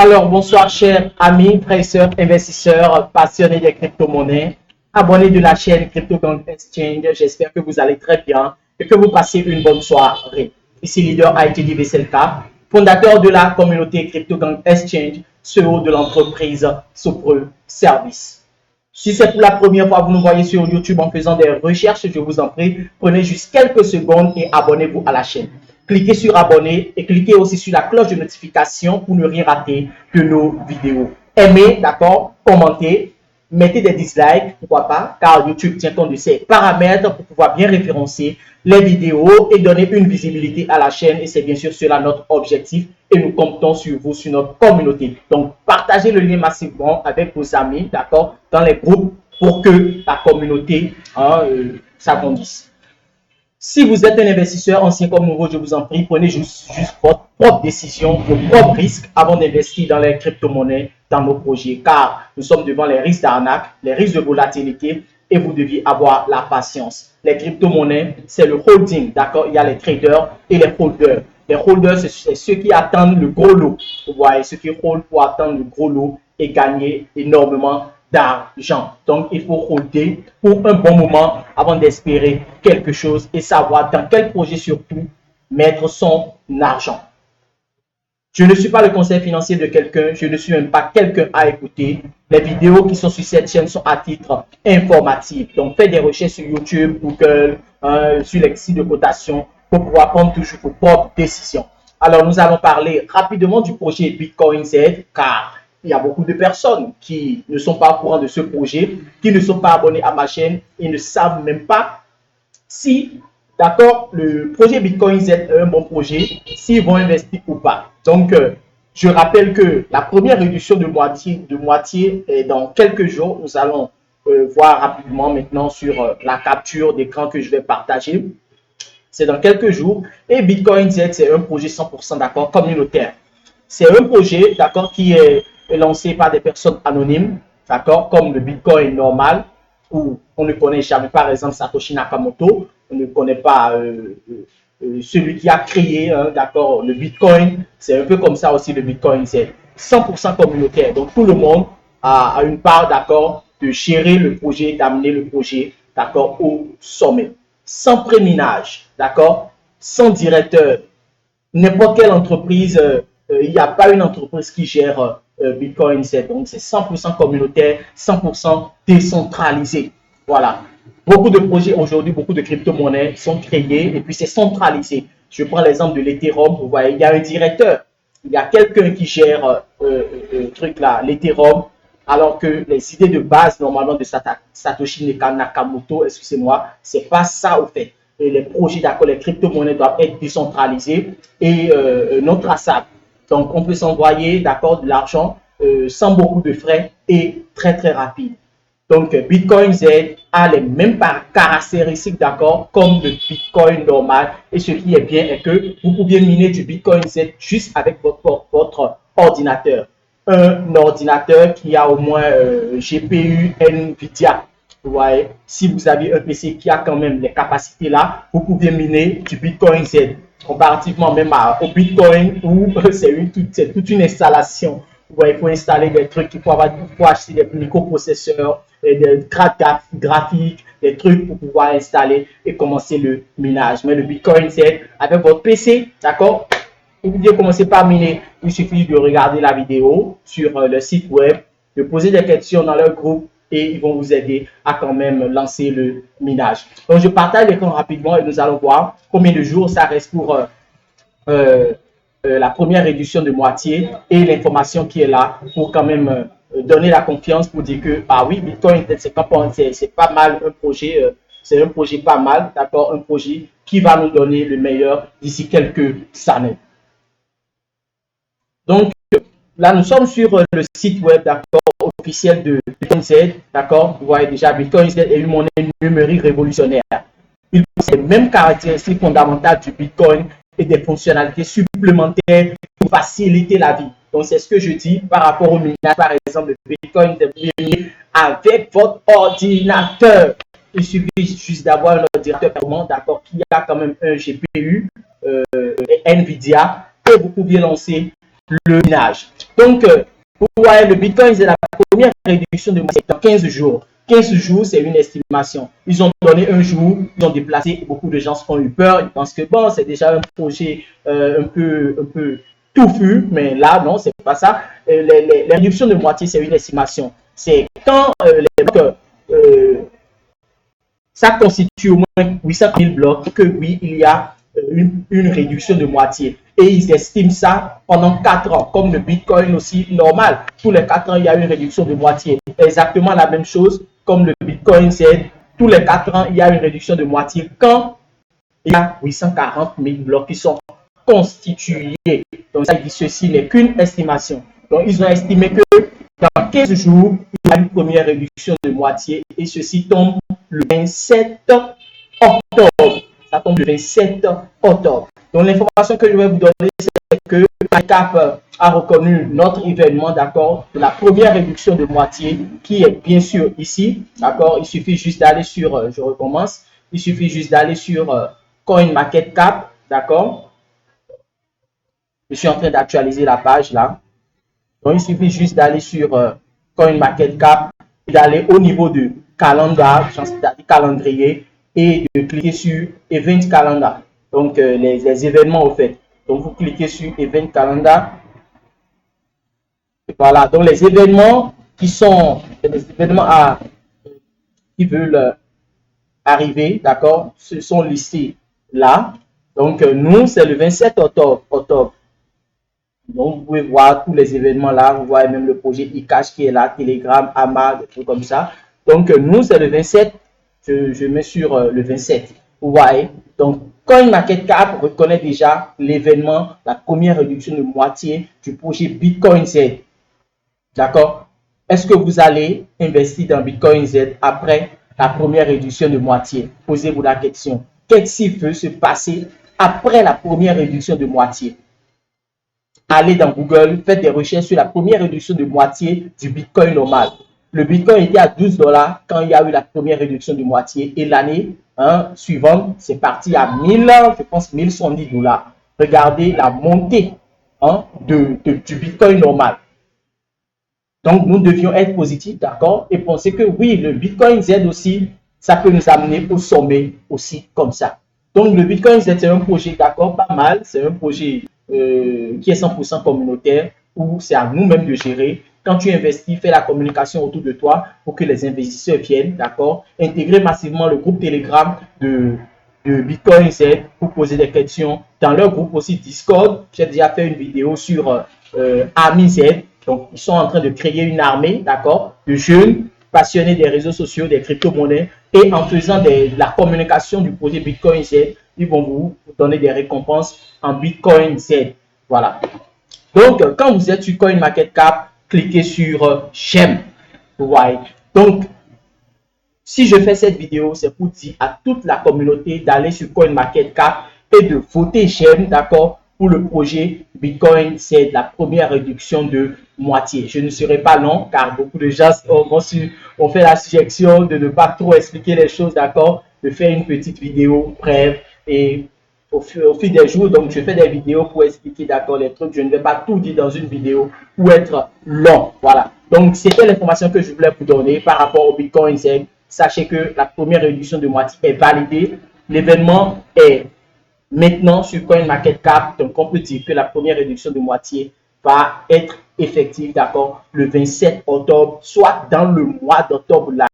Alors, bonsoir, chers amis, frères et sœurs, investisseurs, passionnés des crypto-monnaies, abonnés de la chaîne CryptoGang Exchange. J'espère que vous allez très bien et que vous passez une bonne soirée. Ici, leader ITD VSLK, fondateur de la communauté CryptoGang Exchange, CEO de l'entreprise Sopre Service. Si c'est pour la première fois que vous nous voyez sur YouTube en faisant des recherches, je vous en prie, prenez juste quelques secondes et abonnez-vous à la chaîne. Cliquez sur abonner et cliquez aussi sur la cloche de notification pour ne rien rater de nos vidéos. Aimez, d'accord, commentez, mettez des dislikes, pourquoi pas, car YouTube tient compte de ces paramètres pour pouvoir bien référencer les vidéos et donner une visibilité à la chaîne. Et c'est bien sûr cela notre objectif et nous comptons sur vous, sur notre communauté. Donc, partagez le lien massivement avec vos amis, d'accord, dans les groupes pour que la communauté s'agrandisse. Si vous êtes un investisseur ancien comme nouveau, je vous en prie, prenez juste votre propre décision, vos propres risques avant d'investir dans les crypto-monnaies, dans nos projets, car nous sommes devant les risques d'arnaque, les risques de volatilité et vous deviez avoir la patience. Les crypto-monnaies, c'est le holding, d'accord? Il y a les traders et les holders. Les holders, c'est ceux qui attendent le gros lot. Vous voyez, ceux qui holdent pour attendre le gros lot et gagner énormément d'argent. Donc, il faut holder pour un bon moment avant d'espérer quelque chose et savoir dans quel projet surtout mettre son argent. Je ne suis pas le conseil financier de quelqu'un, je ne suis même pas quelqu'un à écouter. Les vidéos qui sont sur cette chaîne sont à titre informatif. Donc, faites des recherches sur YouTube, Google, sur les sites de cotation pour pouvoir prendre toujours vos propres décisions. Alors, nous allons parler rapidement du projet Bitcoin Z, car il y a beaucoup de personnes qui ne sont pas au courant de ce projet, qui ne sont pas abonnés à ma chaîne et ne savent même pas si, d'accord, le projet Bitcoin Z est un bon projet, s'ils vont investir ou pas. Donc, je rappelle que la première réduction de moitié est dans quelques jours. Nous allons voir rapidement maintenant sur la capture d'écran que je vais partager. C'est dans quelques jours. Et Bitcoin Z, c'est un projet 100% d'accord communautaire. C'est un projet, d'accord, qui est lancé par des personnes anonymes, d'accord, comme le Bitcoin normal, où on ne connaît jamais, par exemple, Satoshi Nakamoto, on ne connaît pas celui qui a créé, d'accord, le Bitcoin. C'est un peu comme ça aussi le Bitcoin, c'est 100% communautaire. Donc, tout le monde a une part, d'accord, de gérer le projet, d'amener le projet, d'accord, au sommet. Sans préminage, d'accord, sans directeur, n'importe quelle entreprise, il n'y a pas une entreprise qui gère Bitcoin. Donc, c'est 100% communautaire, 100% décentralisé. Voilà. Beaucoup de projets aujourd'hui, beaucoup de crypto-monnaies sont créés et puis c'est centralisé. Je prends l'exemple de l'Ethereum. Vous voyez, il y a un directeur. Il y a quelqu'un qui gère le truc là, l'Ethereum, alors que les idées de base, normalement, de Satoshi Nakamoto, excusez-moi, c'est pas ça au fait. Et les projets, d'accord, les crypto-monnaies doivent être décentralisées et non traçables. Donc, on peut s'envoyer, d'accord, de l'argent sans beaucoup de frais et très, très rapide. Donc, Bitcoin Z a les mêmes caractéristiques, d'accord, comme le Bitcoin normal. Et ce qui est bien est que vous pouvez miner du Bitcoin Z juste avec votre ordinateur. Un ordinateur qui a au moins GPU NVIDIA. Vous voyez, si vous avez un PC qui a quand même les capacités là, vous pouvez miner du Bitcoin Z. Comparativement même au Bitcoin où c'est toute une installation. Vous voyez, il faut installer des trucs, il faut acheter des microprocesseurs, des cartes graphiques, des trucs pour pouvoir installer et commencer le minage. Mais le Bitcoin Z, avec votre PC, d'accord, vous pouvez commencer par miner. Il suffit de regarder la vidéo sur le site web, de poser des questions dans leur groupe et ils vont vous aider à quand même lancer le minage. Donc, je partage l'écran rapidement et nous allons voir combien de jours ça reste pour la première réduction de moitié et l'information qui est là pour quand même donner la confiance pour dire que, ah oui, Bitcoin, c'est pas mal un projet, c'est un projet pas mal, d'accord, un projet qui va nous donner le meilleur d'ici quelques années. Donc, là, nous sommes sur le site web, d'accord, officiel de Bitcoin Z, d'accord. Vous voyez déjà, Bitcoin Z est une monnaie numérique révolutionnaire. Il possède les mêmes caractéristiques fondamentales du Bitcoin et des fonctionnalités supplémentaires pour faciliter la vie. Donc, c'est ce que je dis par rapport au minage. Par exemple, le Bitcoin est miné avec votre ordinateur. Il suffit juste d'avoir un ordinateur d'accord, qui a quand même un GPU NVIDIA et vous pouvez lancer le minage. Donc, vous voyez, le Bitcoin, c'est la première réduction de moitié dans 15 jours. 15 jours, c'est une estimation. Ils ont donné un jour, ils ont déplacé, beaucoup de gens se font eu peur, ils pensent que bon, c'est déjà un projet un peu touffu, mais là, non, c'est pas ça. Les réductions de moitié, c'est une estimation. C'est quand les blocs, ça constitue au moins 800 000 blocs, que oui, il y a une réduction de moitié. Et ils estiment ça pendant 4 ans, comme le Bitcoin aussi normal. Tous les 4 ans, il y a une réduction de moitié. Exactement la même chose comme le Bitcoin, c'est tous les 4 ans, il y a une réduction de moitié quand il y a 840 000 blocs qui sont constitués. Donc, ça dit ceci n'est qu'une estimation. Donc, ils ont estimé que dans 15 jours, il y a une première réduction de moitié et ceci tombe le 27 octobre. Ça tombe le 27 octobre. Donc, l'information que je vais vous donner, c'est que MyCap a reconnu notre événement, d'accord, de la première réduction de moitié qui est bien sûr ici, d'accord. Il suffit juste d'aller sur, je recommence, il suffit juste d'aller sur CoinMarketCap, d'accord. Je suis en train d'actualiser la page là. Donc, il suffit juste d'aller sur CoinMarketCap, d'aller au niveau de calendar, c'est-à-dire calendrier, et de cliquer sur Event Calendar. Donc, les événements au fait. Donc, vous cliquez sur Event Calendar. Voilà, donc les événements qui sont les événements qui veulent arriver, d'accord, se sont listés là. Donc, nous, c'est le 27 octobre. Donc, vous pouvez voir tous les événements là. Vous voyez même le projet eCash qui est là, Telegram, Amag, des trucs comme ça. Donc, nous, c'est le 27. Je mets sur le 27. Vous voyez. Donc, CoinMarketCap reconnaît déjà l'événement, la première réduction de moitié du projet Bitcoin Z. D'accord? Est-ce que vous allez investir dans Bitcoin Z après la première réduction de moitié? Posez-vous la question. Qu'est-ce qui peut se passer après la première réduction de moitié? Allez dans Google, faites des recherches sur la première réduction de moitié du Bitcoin normal. Le Bitcoin était à 12 $ quand il y a eu la première réduction de moitié et l'année suivante, c'est parti à 1000, je pense 1070 $. Regardez la montée du Bitcoin normal. Donc, nous devions être positifs, d'accord, et penser que oui, le Bitcoin Z aussi, ça peut nous amener au sommet aussi comme ça. Donc, le Bitcoin Z, c'est un projet, d'accord, pas mal. C'est un projet qui est 100% communautaire où c'est à nous-mêmes de gérer. Quand tu investis, fais la communication autour de toi pour que les investisseurs viennent, d'accord. Intégrer massivement le groupe Telegram de Bitcoin Z pour poser des questions. Dans leur groupe aussi Discord, j'ai déjà fait une vidéo sur Ami Z. Donc, ils sont en train de créer une armée, d'accord, de jeunes passionnés des réseaux sociaux, des crypto-monnaies. Et en faisant de la communication du projet Bitcoin Z, ils vont vous donner des récompenses en Bitcoin Z. Voilà. Donc, quand vous êtes sur CoinMarketCap, cliquez sur J'aime. Vous voyez. Donc, si je fais cette vidéo, c'est pour dire à toute la communauté d'aller sur CoinMarketCap et de voter J'aime, d'accord, pour le projet Bitcoin, c'est la première réduction de moitié. Je ne serai pas long car beaucoup de gens ont fait la suggestion de ne pas trop expliquer les choses, d'accord, de faire une petite vidéo brève et au fil des jours, donc je fais des vidéos pour expliquer d'accord les trucs. Je ne vais pas tout dire dans une vidéo pour être long. Voilà. Donc, c'était l'information que je voulais vous donner par rapport au Bitcoin Z. Sachez que la première réduction de moitié est validée. L'événement est maintenant sur CoinMarketCap. Donc, on peut dire que la première réduction de moitié va être effective, d'accord, le 27 octobre, soit dans le mois d'octobre là.